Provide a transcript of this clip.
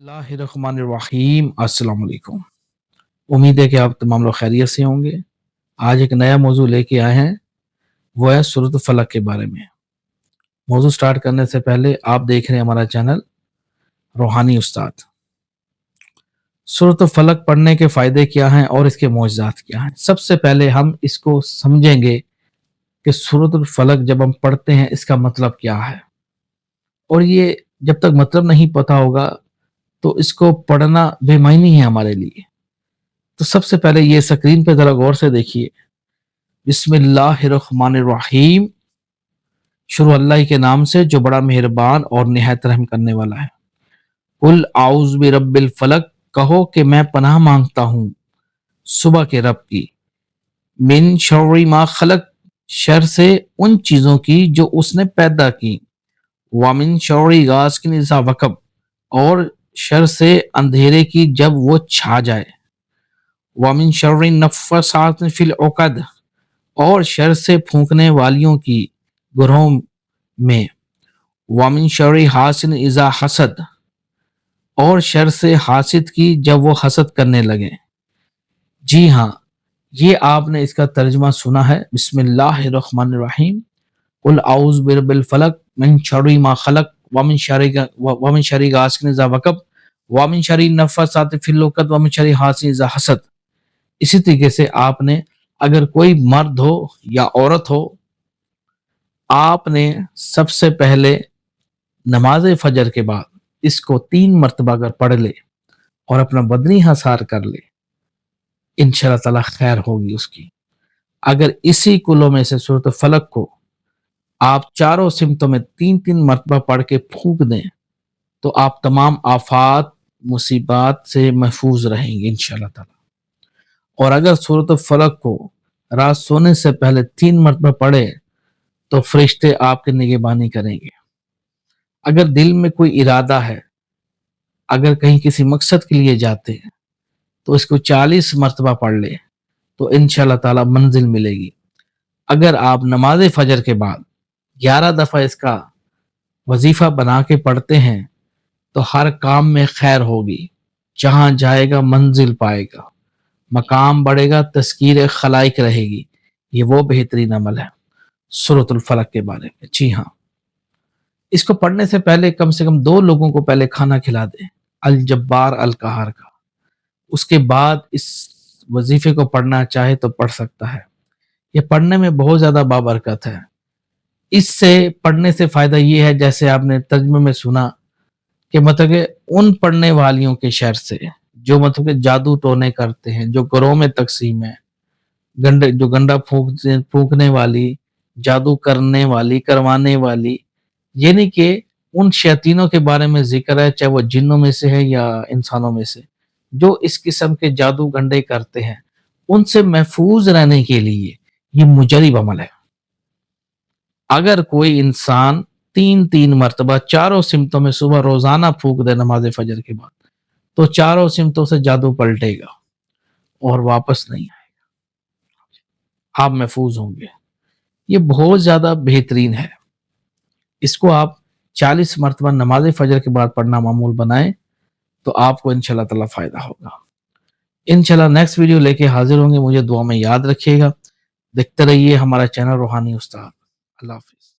बिस्मिल्लाहिर्रहमानिर्रहीम। अस्सलाम वालेकुम। उम्मीद है कि आप तमाम लोग खैरियत से होंगे। आज एक नया मौजू लेके आए हैं, वो है सूरत फलक के बारे में। मौजू स्टार्ट करने से पहले आप देख रहे हैं हमारा चैनल रूहानी उस्ताद। सूरत फलक पढ़ने के फ़ायदे क्या हैं और इसके मौजज़ात क्या हैं। सबसे पहले हम इसको समझेंगे कि सूरत फलक जब हम पढ़ते हैं इसका मतलब क्या है, और ये जब तक मतलब नहीं पता होगा तो इसको पढ़ना बेमायनी है हमारे लिए। तो सबसे पहले ये स्क्रीन पे ज़रा गौर से देखिए। बिस्मिल्लाहिर्रहमानिर्रहीम। शुरू अल्लाह के नाम से जो बड़ा मेहरबान और निहायत रहम करने वाला है। कुल आउज़ बिरब्बिल फलक, कहो कि मैं पनाह मांगता हूँ सुबह के रब की। मिन शर्रि मा खलक, शर से उन चीज़ों की जो उसने पैदा की। व मिन शर्रि गासिकिन इज़ा वक़ब, और शर से अंधेरे की जब वो छा जाए। व मिन शर्रि नफ़्फ़ासात फ़िल उक़द, और शर से फूंकने वालियों की ग्रोह में। व मिन शर्रि हासिदिन इज़ा हसद, और शर से हासिद की जब वो हसद करने लगे। जी हाँ, ये आपने इसका तर्जुमा सुना है। बिस्मिल्लाहिर्रहमानिर्रहीम। कुल आउज़ बिरब्बिल फलक मिन शर्रि मा खलक व मिन शर्रि गासिकिन इज़ा वक़ब व मिन शर्रि नफ़्फ़ासाति फ़िल उक़द व मिन शर्रि हासिदिन इज़ा हसद। इसी तरीके से आपने, अगर कोई मर्द हो या औरत हो, आपने सबसे पहले नमाज फजर के बाद इसको 3 मरतबा अगर पढ़ ले और अपना बदनी हसार कर ले, इंशाअल्लाह ताला खैर होगी उसकी। अगर इसी कुलों में से सूरत फलक को आप चारों सिमतों में 3-3 मरतबा पढ़ के फूंक दें तो आप तमाम आफात मुसीबात से महफूज रहेंगे इंशाअल्लाह ताला। और अगर सूरत फलक को रात सोने से पहले 3 मरतबा पढ़े तो फरिश्ते आपकी निगहबानी करेंगे। अगर दिल में कोई इरादा है, अगर कहीं किसी मकसद के लिए जाते हैं, तो इसको 40 मरतबा पढ़ ले तो इंशाअल्लाह ताला मंजिल मिलेगी। अगर आप नमाज फजर के बाद 11 दफ़ा इसका वजीफा बना के पढ़ते हैं तो हर काम में खैर होगी। जहां जाएगा मंजिल पाएगा, मकाम बढ़ेगा, तस्कीर खलाइक रहेगी। ये वो बेहतरीन अमल है सूरतुल फलक के बारे में। जी हाँ, इसको पढ़ने से पहले कम से कम 2 लोगों को पहले खाना खिला दें, अल जब्बार अल कहार का। उसके बाद इस वजीफे को पढ़ना चाहे तो पढ़ सकता है। ये पढ़ने में बहुत ज़्यादा बाबरकत है। इससे पढ़ने से फ़ायदा ये है, जैसे आपने तर्जुमे में सुना कि मतलब कि उन पढ़ने वालियों के शर से जो मतलब कि जादू टोने करते हैं, जो घरों में तकसीम है, गंडा फूंकने वाली, जादू करने वाली, करवाने वाली, यानी कि उन शैतानों के बारे में जिक्र है, चाहे वो जिन्नों में से है या इंसानों में से, जो इस किस्म के जादू गंडे करते हैं। उनसे महफूज रहने के लिए ये मुजरिब अमल है। अगर कोई इंसान 3-3 मरतबा चारों सिमतों में सुबह रोजाना फूंक दे नमाज फजर के बाद, तो चारों सिमतों से जादू पलटेगा और वापस नहीं आएगा। आप महफूज होंगे। ये बहुत ज्यादा बेहतरीन है। इसको आप 40 मरतबा नमाज फजर के बाद पढ़ना मामूल बनाएं तो आपको इंशाअल्लाह ताला फायदा होगा। इंशाअल्लाह नेक्स्ट वीडियो लेके हाजिर होंगे। मुझे दुआ में याद रखिएगा। देखते रहिए हमारा चैनल रूहानी उस्ताद। अल्लाह हाफिज।